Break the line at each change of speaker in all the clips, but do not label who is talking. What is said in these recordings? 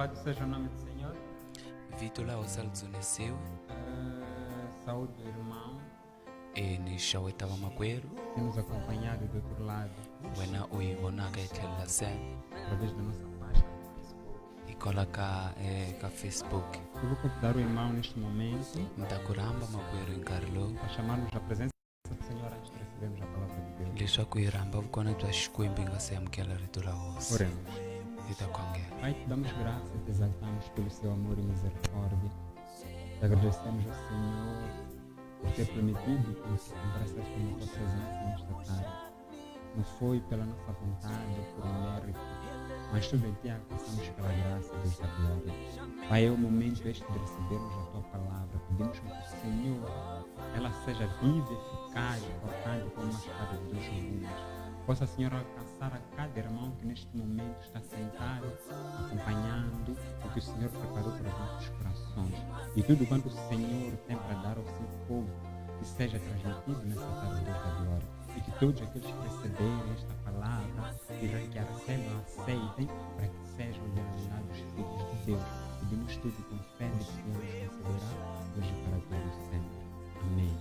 Louvado seja o nome do Senhor.
Vito lao saldzunisiwe
Saúde do irmão
ni xaweta wa makwerhu
que nos acompanhado do outro lado,
wena u hi vonaka hi tlhelo la sene
através da nossa página no Facebook.
hikwalaho ka Facebook.
Eu vou convidar o irmão neste momento
Ni ta ku rhamba makwerhu hi nkarhi lowu
para chamarmos a presença do Senhor antes de recebermos a palavra de Deus.
leswaku hi rhamba vukona bya xikwembu hi nga se amukela rito la hosi.
Oremos.
Hi ta khongela.
Pai, te damos graça e te exaltamos pelo seu amor e misericórdia. Te agradecemos ao Senhor por ter permitido que nos encontrasse com a tua presença nesta tarde. Não foi pela nossa vontade ou por um mérito, mas tudo em ti alcançamos pela graça Deus da glória. Pai, é o momento este de recebermos a tua palavra. Pedimos que o Senhor ela seja viva, eficaz, importante como uma espada de dois gumes. Possa, Senhor, alcançar a cada irmão que neste momento está sentado, acompanhando o que o Senhor preparou para os nossos corações. E tudo quanto o Senhor tem para dar ao seu povo, que seja transmitido nessa tarde Deus da glória. E que todos aqueles que receberem esta palavra e que a recebam, aceitem, para que sejam denominados filhos de Deus. Pedimos tudo com fé de que o Senhor nos concederá, hoje e para todos sempre. Amém.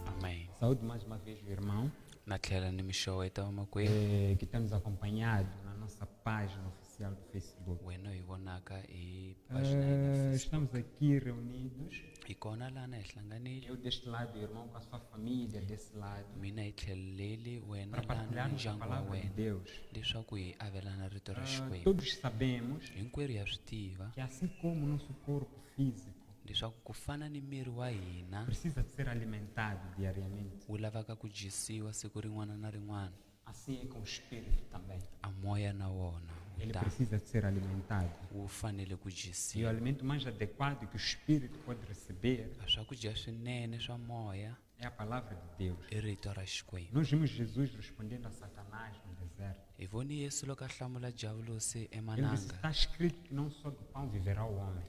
Amém.
Saúde mais uma vez o irmão
Na tlhela ni mi xeweta wa makwerhu
que tem nos acompanhado na nossa página oficial do Facebook.
wena u hi vonaka hi pagina ya Facebook.
Estamos aqui reunidos,
Hi kona lana hi hlanganile,
eu deste lado, o irmão com a sua família desse lado,
mina hi tlhelo leli wena
para
lana ni
partilharmos a
ndyangu wa
palavra de
wena
Deus.
leswaku hi avelana rito ra xikwembu.
Todos sabemos
Hinkwerhu ya swi tiva
que assim como o nosso corpo físico
leswaku ku fana ni miri wa hina
precisa de ser alimentado diariamente,
wu lavaka ku dyisiwa siku rin'wana na rin'wana,
assim é com o espírito também.
a moya na wona wu
Ele
ta
precisa de ser alimentado.
wu fanele ku
E o
dyisiwa.
alimento mais adequado que o espírito pode receber
A swakudya swinene swa moya
é a palavra de Deus.
i rito ra xikwembu.
Nós vimos Jesus respondendo a Satanás no deserto.
Hi voni yesu loko a hlamula javulusi
Ele disse,
emananga.
está escrito que não só do pão viverá o homem,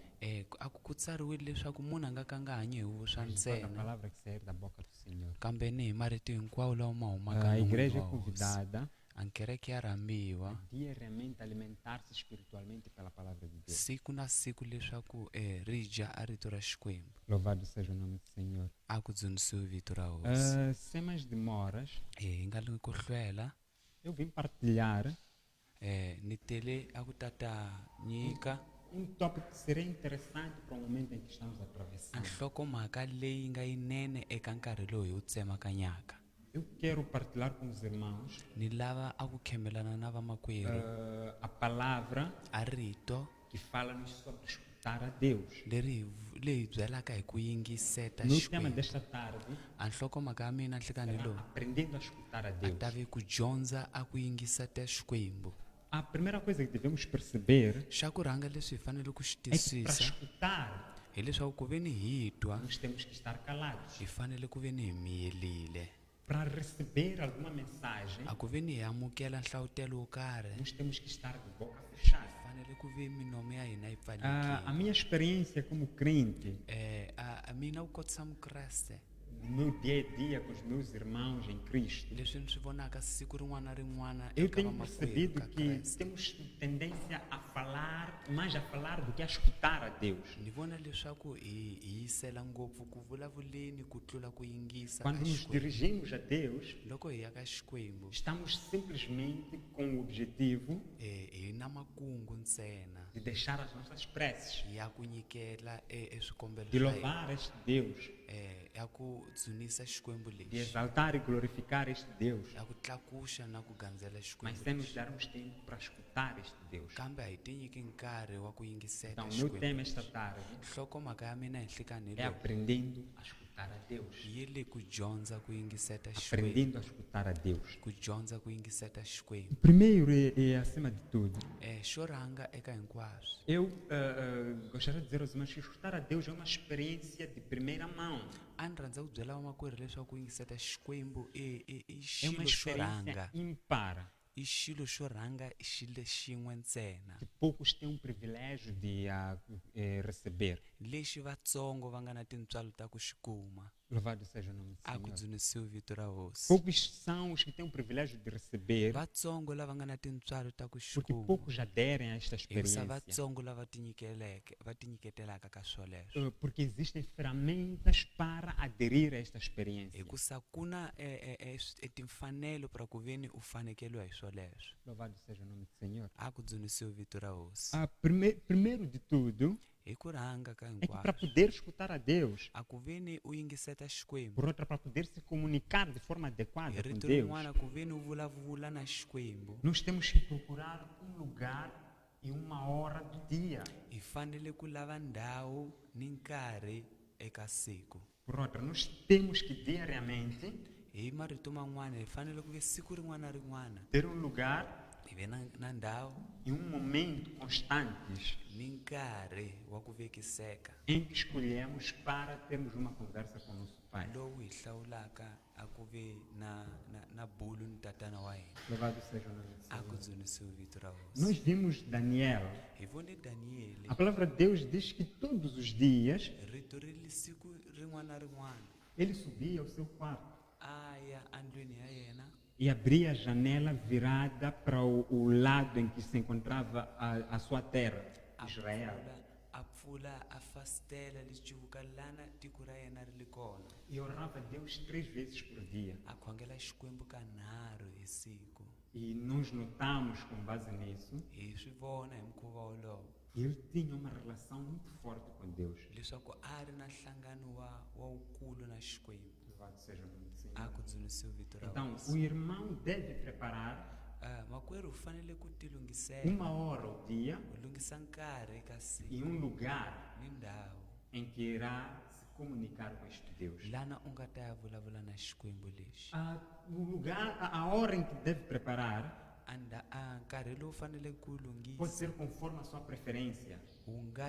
Aku ku tsariwile leswaku munhu a nga ka nga hanyi hi vuswa
mas de toda a
ntsena
palavra que sair da boca do Senhor.
kambe ni hi marito hinkwawo lawa ma humaka
A
no
igreja é
munhu wa hosi.
convidada
A kereke ya rhambiwa
a diariamente alimentar-se espiritualmente pela palavra de Deus.
siku na siku leswaku ri dya a rito ra xikwembu.
Louvado seja o nome do Senhor.
A ku dzunisiwi vito ra hosi.
Sem mais demoras,
Hi nga li ku hlwela
eu vim partilhar
ni tele a ku tata nyika
tópico que seria interessante para o momento em que estamos
a
atravessando.
nhlokomhaka leyi nga yinene eka nkarhi lowu hi wu tsemakanyaka.
Eu quero partilhar com os irmãos
Ni lava a ku khemelana na vamakwerhu
a palavra
a rito
que fala-nos sobre escutar a Deus.
leyi byelaka hi ku yingiseta
No tema
xikwembu.
desta tarde,
A nhlokomhaka ya mina nhlekani lowu
aprendendo a escutar a
a
Deus.
ta ve ku dyondza a ku yingiseta xikwembu.
A primeira coisa que devemos perceber
Xa ku rhanga leswi hi fanele ku xi
é que para
twisisa
escutar,
hileswaku ku ve ni hi twa
nós temos que estar calados.
hi fanele ku ve ni hi miyerile.
Para receber alguma mensagem,
A ku ve ni hi amukela nhlawutelo wo karhi
nós temos que estar de boca fechada.
hi fanele ku ve minomo ya hina yi
A
pfalekile.
minha experiência como crente,
Mina ku kotisa mukreste
no meu dia a dia com os meus irmãos em Cristo,
leswi ni swi vonaka siku rin'wana na rin'wana
eu
eka
tenho
vamakwerhu
percebido
ka
que
kreste.
temos tendência a falar, mais a falar do que a escutar a Deus.
Ni vona leswaku hi yisela ngopfu ku vulavuleni ku tlula ku yingisa
Quando
ka
nos
Xikwembu.
dirigimos a Deus,
Loko hi ya ka Xikwembu
estamos simplesmente com o objetivo
hi na makungu ntsena
de deixar as nossas preces,
ya ku nyikela swikombelo
de
swa hina,
louvar este Deus,
ya ku dzunisa Xikwembu
de
lexi,
exaltar e glorificar este Deus,
ya ku tlakuxa na ku gandzela
mas
Xikwembu
sem nos
lexi.
darmos tempo para escutar este Deus.
Kambe a hi tinyiki nkarhi wa ku yingiseta
Então, o meu
Xikwembu.
tema esta tarde
Nhlokomhaka ya mina hi nhlekani
é
lowu
aprendendo a escutar a Deus.
yi le ku dyondza ku yingiseta Xikwembu.
Aprendendo a escutar a Deus.
Ku dyondza ku yingiseta Xikwembu.
Primeiro e acima de tudo,
Xo rhanga eka hinkwaswo,
eu gostaria de dizer aos irmãos que escutar a Deus é uma experiência de primeira mão.
a ni rhandza ku byela vamakwerhu leswaku ku yingiseta Xikwembu i
É uma
xilo xo
experiência
rhanga,
ímpar.
i xilo xo rhanga i xilo xin'we ntsena
que poucos têm um privilégio de receber.
lexi vatsongo va nga na tintswalo ta ku xi kuma.
Louvado seja o nome do
A ku
Senhor.
dzunisiwi vito ra hosi.
Poucos são os que têm o privilégio de receber,
Vatsongo lava nga na tintswalo ta ku xi
porque
kuma
poucos aderem a esta
hikusa
experiência.
vatsongo lava va tinyiketelaka ka swoleswo
Porque existem ferramentas para aderir a esta experiência.
hikusa ku na timfanelo para ku veni u fanekeliwa hi swoleswo.
Louvado seja o nome do Senhor.
A ku dzunisiwi vito ra hosi.
Primeiro de tudo,
Hi ku rhanga ka
é que para
hinkwaswo
poder escutar a Deus,
a ku veni u yingiseta xikwembu
por outra, para poder se comunicar de forma
hi
adequada com
rito
Deus,
rin'wana ku veni u vulavula na xikwembu
nós temos que procurar um lugar e uma hora do dia.
hi fanele ku lava ndhawu ni nkarhi eka siku.
Por outra, nós temos que diariamente
Hi marito man'wana hi fanele ku ve siku rin'wana na rin'wana
ter um lugar
hi ve na ndhawu
e um momento constantes
ni nkarhi wa ku vekiseka
em que escolhemos para termos uma conversa com o nosso Pai.
lowu hi hlawulaka a ku ve na bulu ni tatana wa hina.
Louvado seja o nome do
A ku
Senhor.
dzunisiwi vito ra hosi.
Nós vimos Daniel.
Hi vone Daniyeli
A palavra de Deus diz que todos os dias
rito ri li siku rin'wana na rin'wana
ele subia ao seu quarto
a ya andlwini ya yena
e abria a janela virada para o lado em que se encontrava a sua terra, Israel.
a pfula a fastela li civuka lana tiko ra yena ri li kona
E orava a Deus 3 vezes por dia.
a khongela xikwembu kanharhu hi siku.
E nós notamos, com base nisso,
Hi swi vona hi mukhuva wolowo
que ele tinha uma relação muito forte com Deus.
leswaku a ri na nhlangano wa wukulu na xikwembu.
Louvado seja o nome do
A
Senhor.
ku dzunisiwi vito ra
Então, o
hosi.
irmão deve preparar
Makwerhu u fanele ku ti lungisela
uma hora ao dia
u lunghisa nkarhi eka siku
e um lugar
ni ndhawu
em que irá se comunicar com este Deus.
lana u nga ta ya vulavula na xikwembu lexi.
O lugar, a hora em que deve preparar
A nkarhi lowu fanele ku
pode
lunghisa
ser conforme a sua preferência.
wu nga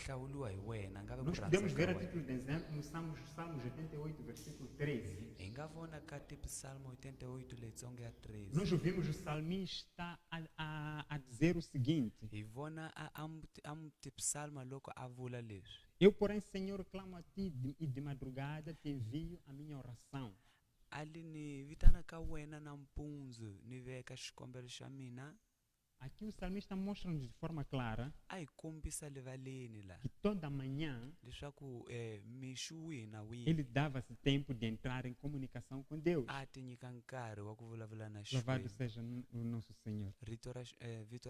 hlawuliwa hi wena nga ve ku
Nós
rhandza
podemos
ka
ver a
wena.
título de exemplo no Salmos 88, versículo 13.
Hi nga vona ka tipsalmo 88 letsongo ya 13
Nós ouvimos o salmista a dizer o seguinte:
hi vona a tipsalma loko a vula leswi.
Eu, porém, Senhor, clamo a ti e de madrugada te envio a minha oração.
Ali ni vitana ka wena nampundzu ni veka xikombelo xa mina.
Aqui o salmista mostra-nos de forma clara
A hi kombisa livaleni la
que toda manhã
leswaku mixi wihi na wihi
ele dava-se tempo de entrar em comunicação com Deus.
a ti nyika nkarhi wa ku vulavula na
Louvado
xikwembu.
seja o nosso Senhor.
Vito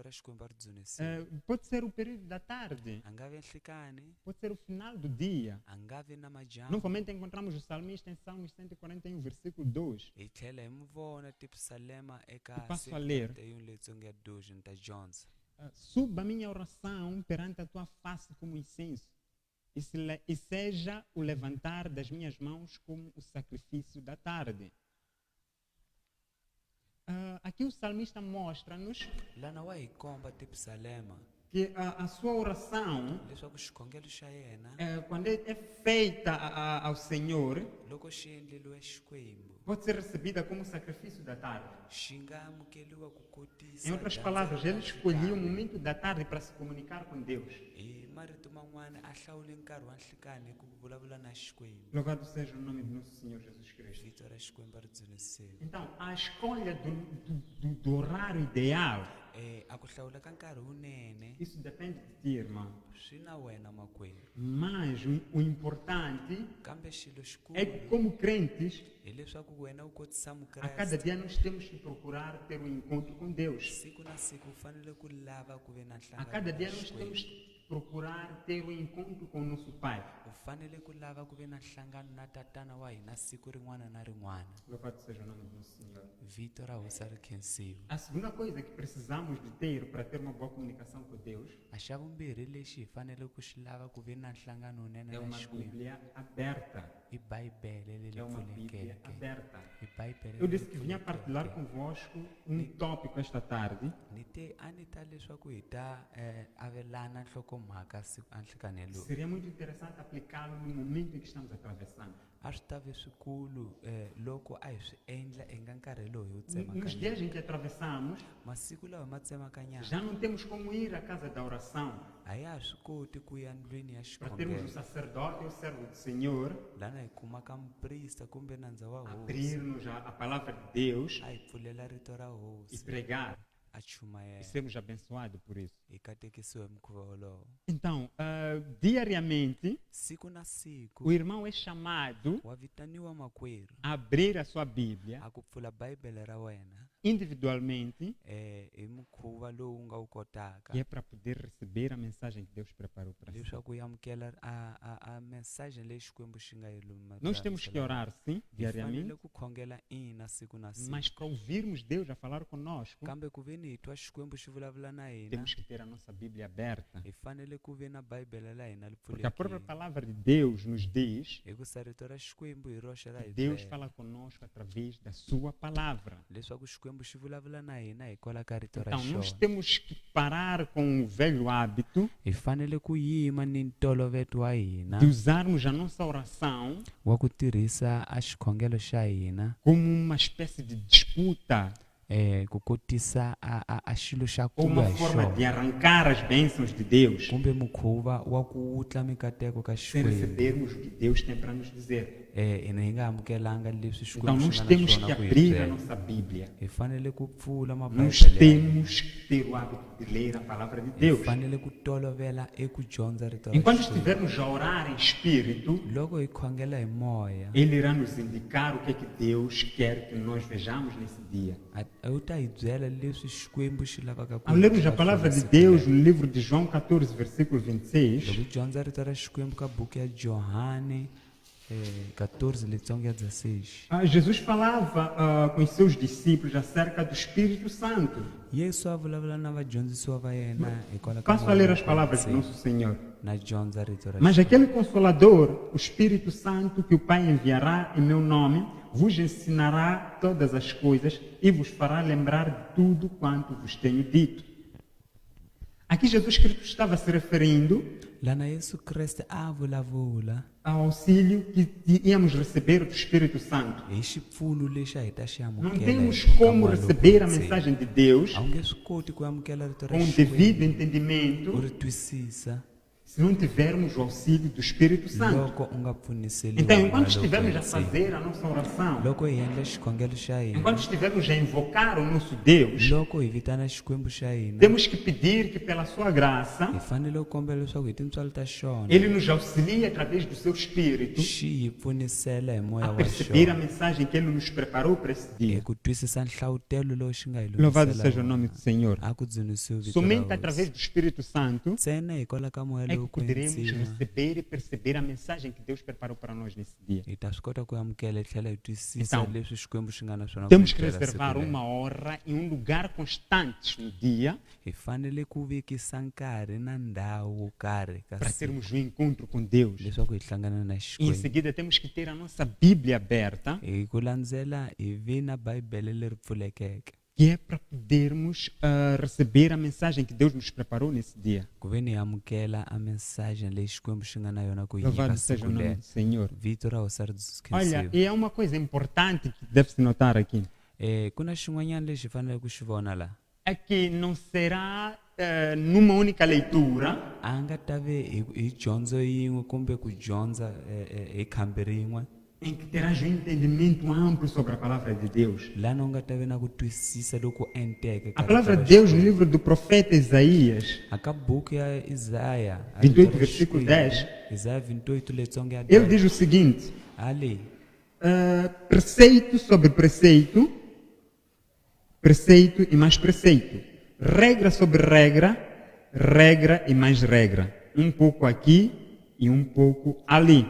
ra xikwembu a ri dzunisiwa.
Pode ser o período da tarde,
A nga vi nhlikani
pode ser o final do dia.
a nga vi na madyambu.
Novamente encontramos o salmista em Salmos 141, versículo 2.
Hi tlhela hi mu vona tipsalema eka
Eu passo a ler.
71 letsongo ya 2 ni ta dyondza.
Suba a minha oração perante a tua face como incenso, e seja o levantar das minhas mãos como o sacrifício da tarde. Aqui o salmista mostra-nos
Lana wa hi komba tipsalema
que a sua oração,
leswaku xikhongelo xa yena
quando é feita ao Senhor,
loko xi endleliwe xikwembu
pode ser recebida como sacrifício da tarde.
xi nga amukeliwa ku kotisa.
Em outras
dyandza
palavras,
ra
ele escolheu o
nhlikani.
momento da tarde para se comunicar com Deus.
Hi marito man'wana a hlawule nkarhi wa nhlikani ku vulavula na xikwembu.
Louvado seja o nome do nosso Senhor Jesus Cristo.
Vito ra xikwembu a ri dzunisiwa.
Então, a escolha do horário ideal,
A ku hlawula ka nkarhi wunene
isso depende de ti, irmão.
swi na wena makwerhu.
Mas o importante
Kambe xilo
é que,
xikulu
como crentes,
hi leswaku wena u kotisa
a cada
mukreste
dia nós temos que procurar ter um encontro com Deus.
siku na siku u fanele ku lava ku ve na
A cada
nhlangano
dia
na
nós
Xikwembu.
temos que procurar ter um encontro com o nosso Pai.
U fanele ku lava ku ve na nhlangano na tatana wa hina siku rin'wana na rin'wana.
Louvado seja o nome do nosso Senhor.
Vito ra hosi a ri khensiwa.
A segunda coisa que precisamos de ter para ter uma boa comunicação com Deus
A xa vumbirhi lexi hi fanele ku xi lava ku ve na nhlangano wunene
é
na
uma
xikwembu
Bíblia aberta.
i bibele leyi
É uma Bíblia
pfulekeke.
aberta.
I bibele
Eu
leyi
disse que vinha partilhar
pfulekeke.
convosco tópico esta tarde
Ni te a ni ta leswaku hi ta avelana nhlokomhaka mhaka siku a nhlikani lowu
Seria muito interessante aplicá-lo no momento em que estamos atravessando.
a swi ta ve swikulu loko a hi swi endla eka nkarhi lowu hi wu
Nos
tsemakanya
dias em que atravessamos,
masiku lawa ma tsemakanyaka
já não temos como ir à casa da oração
a ya ha swi koti ku ya ndlwini ya
para termos o
xikhongelo
sacerdote ou o servo do Senhor
lana hi kumaka muprista kumbe nandza wa hosi
abrir-nos a palavra de Deus
a hi pfulela rito ra
e
hosi
pregar
a chumayela
e sermos abençoados por isso.
hi katekisiwe mukhuva wolowo
Então, diariamente,
siku na siku
o irmão é chamado
wa vitaniwa makwerhu
a abrir a sua Bíblia
a ku pfula bibele ra wena
individualmente,
hi mukhuva lowu nga wu kotaka
que é para poder receber a mensagem que Deus preparou para si.
leswaku yi amukela a message leyi xikwembu xi nga yi
Nós temos que orar, sim,
hi fanele
diariamente,
ku khongela ina siku na siku
mas para ouvirmos Deus a falar conosco,
kambe ku ve ni hi twa xikwembu xi vulavula na hina
temos que ter a nossa Bíblia aberta.
hi fanele ku ve na bibele la hina li
Porque a própria
pfulekile
palavra de Deus nos diz
hikusa rito ra xikwembu hi roxe ra
que
hi
Deus
byela
fala conosco através da sua palavra.
leswaku xikwembu xi vulavula na hina hikwalaho ka rito ra
Então, nós
xona
temos que parar com o velho hábito
hi fanele ku yima ni ntolovelo wa hina
de usarmos a nossa oração
wa ku tirhisa a xikhongelo xa hina
como uma espécie de disputa
ku kotisa a xilo xa
ou
kulwa
uma
hi
forma de
xona
arrancar as bênçãos de Deus
kumbe mukhuva wa ku wutla mikateko ka
sem
xikwembu
recebermos o que Deus tem para nos dizer.
hina hi nga amukelanga leswi
Então,
xikwembu
nós
xi nga na
temos que
swona ku hi
abrir a
byela
nossa Bíblia.
hi fanele ku pfula
Nós
mabibele ya hina.
temos que ter o hábito de ler a palavra de
hi
Deus.
fanele ku tolovela eku dyondza rito ra
Enquanto
Xikwembu.
estivermos a orar em espírito,
loko hi khongela hi moya
Ele irá nos indicar o que é que Deus quer que nós vejamos nesse dia.
u ta hi byela leswi xikwembu xi lavaka ku
Ao
hi
lermos a
byela
palavra de
siku
Deus
lero.
no livro de João 14, versículo
loko
26,
hi dyondza rito ra xikwembu ka buku ya johani 14 letsongo ya 16
Jesus falava com os seus discípulos acerca do Espírito Santo.
yesu a vulavula na vadyondzisiwa va yena hikwalaho ka
Passo a
moya
ler
wa
as palavras de
ntsena.
nosso Senhor.
na dyondza rito ra
Mas
Xikwembu.
aquele Consolador, o Espírito Santo que o Pai enviará em meu nome, vos ensinará todas as coisas e vos fará lembrar de tudo quanto vos tenho dito. Aqui Jesus Cristo estava se referindo
lana yesu kreste a vulavula
ao auxílio que íamos receber do Espírito Santo.
hi xipfuno lexi a hi ta xi
Não
amukela
temos
hi
como
nkama lowu
receber a
ntsena.
mensagem de Deus
a wu nge swi koti ku amukela rito ra
com
Xikwembu
devido entendimento
u ri twisisa
se não tivermos o auxílio do Espírito Santo.
loko u nga pfuniseliwa
Então,
hi
enquanto
Maloko
estivermos a
ntsena.
fazer a nossa oração,
loko hi endla xikhongelo xa hina
enquanto estivermos a invocar o nosso Deus,
loko hi vitana xikwembu xa hina
temos que pedir que pela sua graça,
hi fanele ku kombela leswaku hi tintswalo ta xona
Ele nos auxilie através do seu Espírito
xi hi pfunisela hi moya
a
wa
perceber a
xona
mensagem que Ele nos preparou para esse
hi
dia.
ku twisisa nhlawutelo lowu xi nga hi
Louvado
lulamisela
seja o nome
wona.
do Senhor.
a ku dzunisiwe vito
Somente
ra
através
hosi
do Espírito Santo
ntsena hikwalaho ka moya
é que
lowu
poderemos
kwetsima
receber e perceber a mensagem que Deus preparou para nós nesse dia.
hi ta swi kota ku amukela hi tlhela hi twisisa
Então,
leswi xikwembu xi nga na swona ku
Temos
hi
que
byela siku
reservar
lero.
uma hora e um lugar constantes no dia
hi fanele ku vekisa nkarhi na ndhawu wo karhi ka
para
siku
termos um encontro com Deus.
leswaku hi hlangana na
E em
xikwembu
seguida temos que ter a nossa Bíblia aberta,
hi ku landzela hi vi na bibele leri pfulekeke
que é para podermos receber a mensagem que Deus nos preparou nesse dia.
ku ve ni hi amukela a mensagem leyi xikwembu xi nga na yona ku hi nyika
Louvado seja
siku
o nome
lero
do Senhor.
vito ra hosi ri
Olha,
khensiwa
e é uma coisa importante que deve-se notar aqui.
ku na xin'wanyana lexi hi faneleke ku xi vona laha
É que não será numa única leitura
a nga ta ve hi dyondzo yin'we kumbe ku dyondza hi khambi rin'we
em que terás um entendimento amplo sobre a palavra de Deus.
lana u nga ta ve na ku twisisa loku enteke
A palavra de Deus no livro do profeta Isaías,
a ka buku ya Isaya
28, versículo 10,
Isaya 28 letsongo ya
ele
10
diz o seguinte:
ali
preceito sobre preceito, preceito e mais preceito, regra sobre regra, regra e mais regra, um pouco aqui e um pouco ali.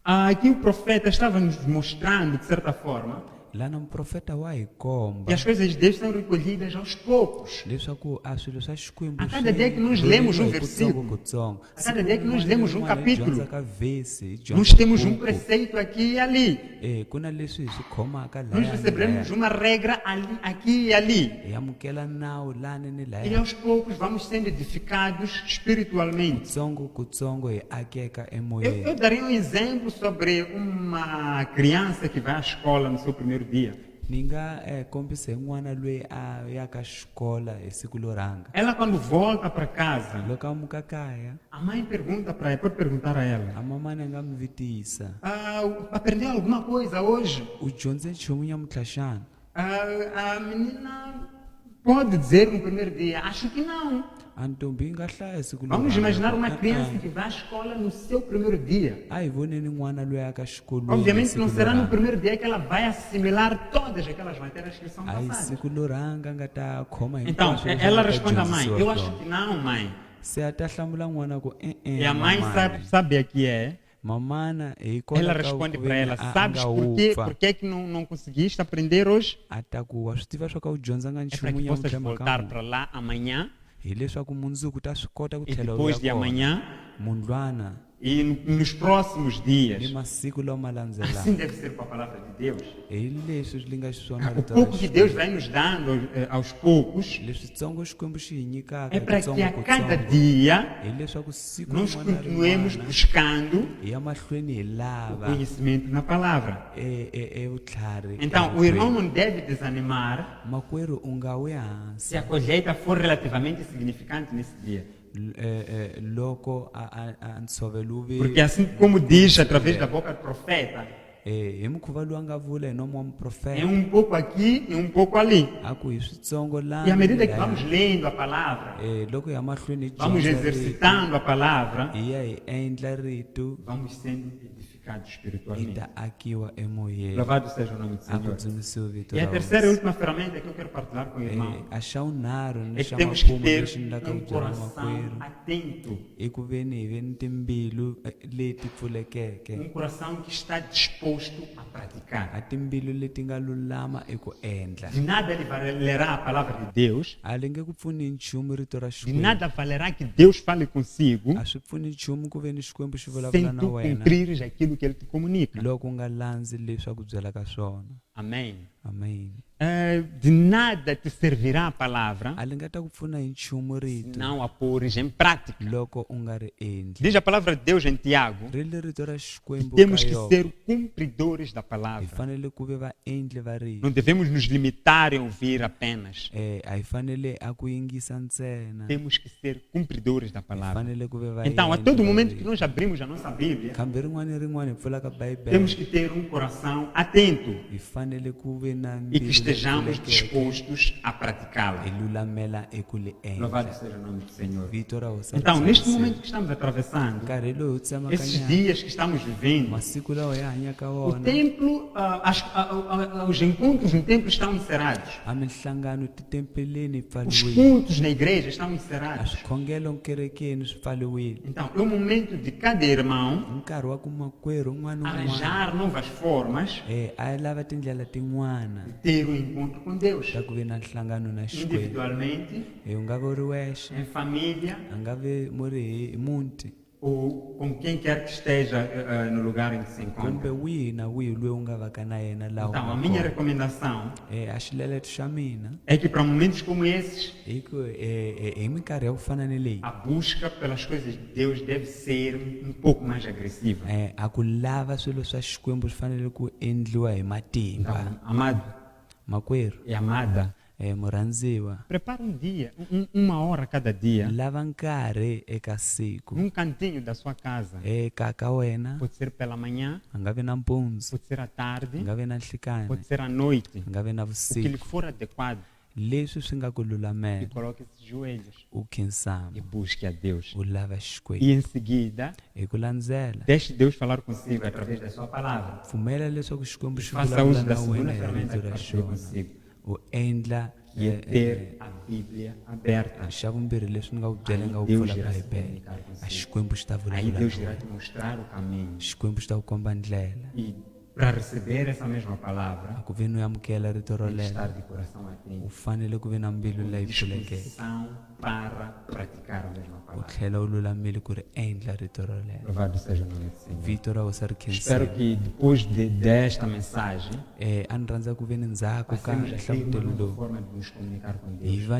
Aqui o profeta estava nos mostrando, de certa forma,
lana muprofeta wa hi
E
komba
as coisas de Deus são recolhidas aos poucos.
leswaku a swilo swa xikwembu
A cada dia que nós lemos um versículo,
kutsongo
a cada dia que nós lemos um capítulo,
ka vhesi hi
nós
dyondza
temos um
buku.
preceito aqui e ali.
Ku na leswi hi swi khomaka
Nós
lahaya ni
recebemos
lahaya.
uma regra ali, aqui e ali.
Hi amukela nawu lani ni
E
lahaya
aos poucos vamos sendo edificados espiritualmente.
kutsongo hi akeka
Eu
emoyeni.
daria um exemplo sobre uma criança que vai à escola no seu primeiro dia.
Ni nga kombisa hi n'wana loyi a yaka xikola hi siku lo rhanga.
Ela, quando volta para casa,
Loko a muka kaya
a mãe pergunta para ela, pode perguntar a ela:
a mamani a nga mi vitisa
aprendeu alguma coisa hoje?
u dyondze nchumu nyamutlha xana.
A menina pode dizer no primeiro dia: acho que não.
A ntombi yi nga hlaya siku lo
Vamos
rhanga.
imaginar uma
Ah,
criança
ah.
que vai à escola no seu primeiro dia.
A hi voneni n'wana loyi a ka xikolweni
Obviamente
siku
não
lo
será no
rhanga.
primeiro dia que ela vai assimilar todas aquelas matérias que são
A hi
passadas.
siku lo rhanga a nga ta khoma
Então,
hinkwaswo leswi
ela
a nga ta
responde à mãe:
dyondzisiwa
eu acho
swona.
que não, mãe.
Se a ta hlamula n'wana ku
E a mãe sabe aqui é.
mamana
Ela
hikwalaho ka
responde
ku
para
veni
ela:
a
sabes
nga
por que que não conseguiste aprender hoje?
a ta ku wa swi tiva swa ka u dyondzanga
É para
nchumu
que possas
nyamutlha
voltar
mhaka
para lá amanhã
hi leswaku mundzuku ta swi kota ku
e
tlhela u
depois
ya
de
kona
amanhã
mundlwana
e nos próximos
ni
dias.
masiku lama landzelaka
Assim deve ser com a palavra de Deus.
hi leswi swi linga xiswona
O
rito ra
pouco que Deus vai nos dando aos poucos
leswitsongo xikwembu xi hi nyikaka
é para que a cada
kutsongo
dia
hi leswaku siku
nós
rin'wana na
continuemos
rin'wana
buscando
hi ya mahlweni hi
o
lava
conhecimento na palavra.
vutlhari
Então, o irmão não deve desanimar
makwerhu u nga wi hansi
se a colheita for relativamente significante nesse dia.
loko a ntshovelo wu
Porque assim como diz através da boca do profeta,
hi mukhuva lowu a nga vula hi nomo wa
é
muprofeta
um pouco aqui e um pouco ali.
a ku hi switsongo
E à medida que vamos lendo a palavra,
loko hi ya mahlweni hi
vamos
dyondza rito,
exercitando a palavra,
hi ya hi endla rito
vamos sendo edificados
hi
espiritualmente.
ta akiwa emoyeni
Louvado seja o nome do
a ku
Senhor.
dzunisiwe vito
E a
ra
terceira e
hosi.
última ferramenta que eu quero partilhar com o irmão
A xa wunharhu
é
ni
que
xa
temos que
makumu
ter
lexi ni laka ku
um
byela
coração
makwerhu
atento,
i ku veni hi veni timbilu leti pfulekeke
um coração que está disposto a praticar.
a timbilu leti nga lulama eku endla
De nada lhe valerá a palavra de Deus,
a li nge ku pfuni nchumu rito ra
de
xikwembu
nada valerá que Deus fale consigo
a swi pfuni nchumu ku veni xikwembu xi
sem
vulavula na
tu
wena
cumprires aquilo que Ele te comunica.
loko u nga landzi leswi a ku byelaka swona
Amém.
amen
De nada te servirá a palavra
a li nga ta ku pfuna hi nchumu
se
rito
não a pôres em prática.
loko u nga ri endli
Diz a palavra de Deus em Tiago
ri li rito ra
que
xikwembu
temos
ka
que
Yobu.
ser cumpridores da
hi
palavra.
fanele ku ve vaendli va rito
Não devemos nos limitar em ouvir apenas.
a hi fanele a ku yingisa ntsena
Temos que ser cumpridores da
hi
palavra.
fanele ku ve
Então, a
vaendli
todo
va
momento que
rito.
nós abrimos a nossa Bíblia,
kambe rin'wana ni rin'wana hi pfulaka
temos
bibele
que ter um coração atento
hi fanele ku ve na
e que
mbilu leyi
estejamos
pfulekeke,
dispostos a praticá-la.
hi lulamela eku li
Louvado
endla
seja o nome do Senhor.
vito ra hosi ri
Então, neste
tshamiseka.
momento que estamos atravessando,
nkarhi lowu hi
esses
tsemakanya
dias que estamos vivendo,
masiku lawa hi hanyaka
o
wona
templo, os encontros no templo estão encerrados.
a minhlangano titempeleni hi
Os
pfaliwile
cultos na igreja estão
a
encerrados.
swikhongelo nkerekeni swi pfaliwile
Então, é o momento de cada irmão
hi nkarhi wa ku makwerhu un'wana na un'wana
arranjar novas formas
a lava tindlela tin'wana
de ter um encontro com Deus.
ta ku ve na nhlangano na xikwembu
Individualmente,
u nga va u ri wexe
em família,
a nga ve mu ri hi muti
ou com quem quer que esteja no lugar em que se encontra.
kumbe wihi na wihi loyi u nga vaka na yena laha u
Então, a
nga
minha
kona.
recomendação
A xileleto xa mina
é que para momentos como esses,
hi ku hi minkarhi ya ku fana ni leyi
a busca pelas coisas de Deus deve ser um pouco mais agressiva.
a ku lava swilo swa xikwembu swi fanele ku endliwa hi matimba
Então, amado
makwerhu
e amada,
murhandziwa
prepara um dia, uma hora cada dia,
lava nkarhi eka siku
num cantinho da sua casa.
eka ka wena
Pode ser pela manhã,
a nga vi nampundzu
pode ser à
a
tarde,
nga vi na nhlekani
pode ser à noite.
a nga vi na
O que lhe
vusiku
for adequado,
leswi swi nga ku
e
lulamela
coloque esses joelhos
u khinsama
e busque a Deus.
u lava
E
xikwembu
em seguida,
hi ku landzela
deixe Deus falar consigo através da sua palavra.
pfumela leswaku xikwembu xi
Faça
vulavula
uso da
na
segunda
wena hi
ferramenta
rito
que
ra
partilhei
xona
consigo,
u endla
que é ter a Bíblia aberta.
xa vumbirhi leswi ni nga ku byela nga ku
Deus
pfula
irá se
bibele
comunicar
a
consigo.
xikwembu xi ta
Aí
vulavula
Deus
na
irá
wena
te mostrar o caminho.
xikwembu xi ta ku komba ndlela
E
para receber essa mesma palavra,
ku ve no amukela rito
tem que estar
rolero
de coração
u
atento,
fanele ku ve na mbilu leyi pfulekeke
disposição para praticar a mesma
u
palavra.
tlhela u lulamile ku ri endla rito rolero.
Louvado seja o nome do Senhor.
Vito ra wena ri
Espero
khensile.
que depois desta mensagem,
A ni rhandza ku ve ni ndzhaku ka
passemos a ter uma
nhlavutelo
nova
lowu
forma de nos comunicar com
hi
Deus.
va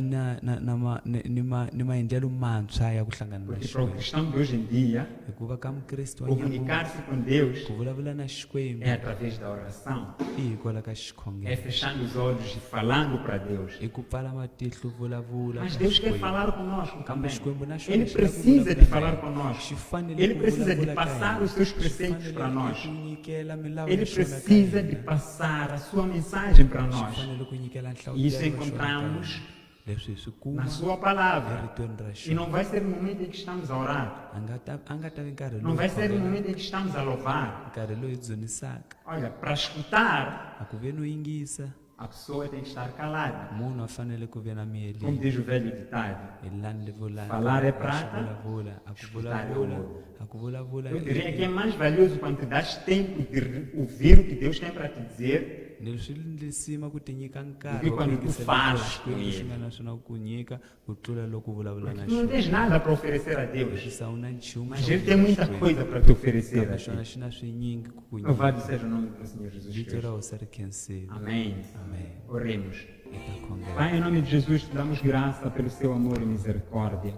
ni maendlelo mantshwa ya ku hlangana na
Porque para o
Xikwembu.
cristão de hoje em dia,
Hikuva ka mukreste wa nyamuka
comunicar-se com Deus
ku vulavula na Xikwembu
é através da oração,
i hikwalaho ka
é
xikhongelo,
fechando os olhos e falando para Deus.
i ku pfala matihlo u vulavula
Mas
ka
Deus quer
Xikwembu.
falar conosco
Kambe
também.
Xikwembu na xona
Ele
xi lava ku
precisa
vulavula
de
na
falar
hina.
conosco.
Xi fanele
Ele
ku
precisa de
vulavula ka
passar
hina.
os seus
Xi
preceitos
fanele
para nós.
ku nyikela milawu
Ele
ya xona ka
precisa de
hina.
passar a sua mensagem para
Xi
nós.
fanele ku nyikela nhlawu
E isso
ya xona ka
encontramos
hina. Leswi hi swi kuma
na sua palavra.
eritweni ra
E
xona.
não vai ser no momento em que estamos a orar.
A nga ta vi nkarhi
Não
lowu
vai ser no
khongela,
momento em que estamos a louvar.
nkarhi lowu hi dzunisaka.
Olha, para escutar,
A ku ve no yingisa,
a pessoa tem que estar calada.
munhu a fanele ku ve na
Como
miyelini.
diz o velho ditado.
Hi lani levolani.
Falar é prata,
vulavula. A ku
escutar é
vulavula.
ouro.
A ku vulavula.
Eu diria que é mais valioso quando te dás tempo de ouvir o que Deus tem para te dizer
Leswi lisima ku ti nyika
Do
nkarhi
que
wa ku
quando tu
yingisela
falas
Xikwembu
com
xi
ele.
nga na swona ku nyika ku tlula loko u vulavula na
Tu não
xona.
tens nada para oferecer a Deus.
Xi sa wu na nchumu
Mas
xa
Ele
ku
tem
nyika
muita
Xikwembu.
coisa para te oferecer a
Kambe xona
ti.
xi na swinyingi ku ku
Louvado
nyika.
seja o nome do Senhor Jesus
Vito
Cristo.
ra hosi ri khensile.
Amém.
Amém.
Oremos.
Hi ta khongela.
Pai, em nome de Jesus, te damos graça pelo seu amor e misericórdia.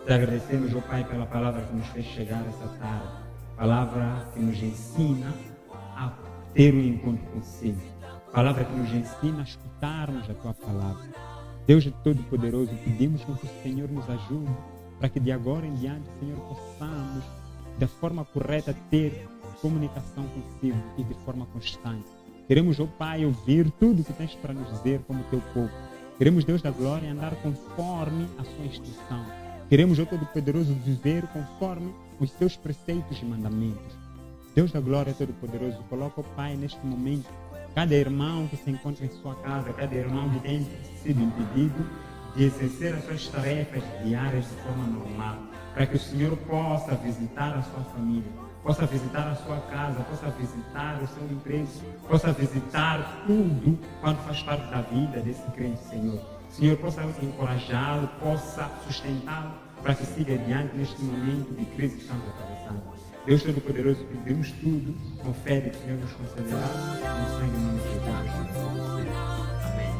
Te agradecemos, ó Pai, pela palavra que nos fez chegar essa tarde. Palavra que nos ensina a ter um encontro consigo. Palavra que nos ensina a escutarmos a Tua palavra. Deus Todo-Poderoso, pedimos que o Senhor nos ajude para que de agora em diante, Senhor, possamos, da forma correta, ter comunicação consigo e de forma constante. Queremos, ó Pai, ouvir tudo o que tens para nos dizer como Teu povo. Queremos, Deus da glória, andar conforme a Sua instrução. Queremos, ó Todo-Poderoso, viver conforme os Teus preceitos e mandamentos. Deus da glória Todo-Poderoso, coloca, ó Pai, neste momento, cada irmão que se encontra em sua casa, cada irmão que tem sido impedido de exercer as suas tarefas diárias de forma normal, para que o Senhor possa visitar a sua família, possa visitar a sua casa, possa visitar o seu emprego, possa visitar tudo quanto faz parte da vida desse crente, Senhor. O Senhor possa encorajá-lo, possa sustentá-lo, para que siga adiante neste momento de crise que estamos atravessando. Deus Todo-Poderoso, pedimos tudo, com fé de que o Senhor nos concederá, no sangue e no nome de Jesus. Amém.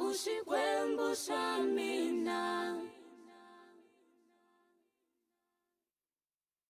Ushikwengu shami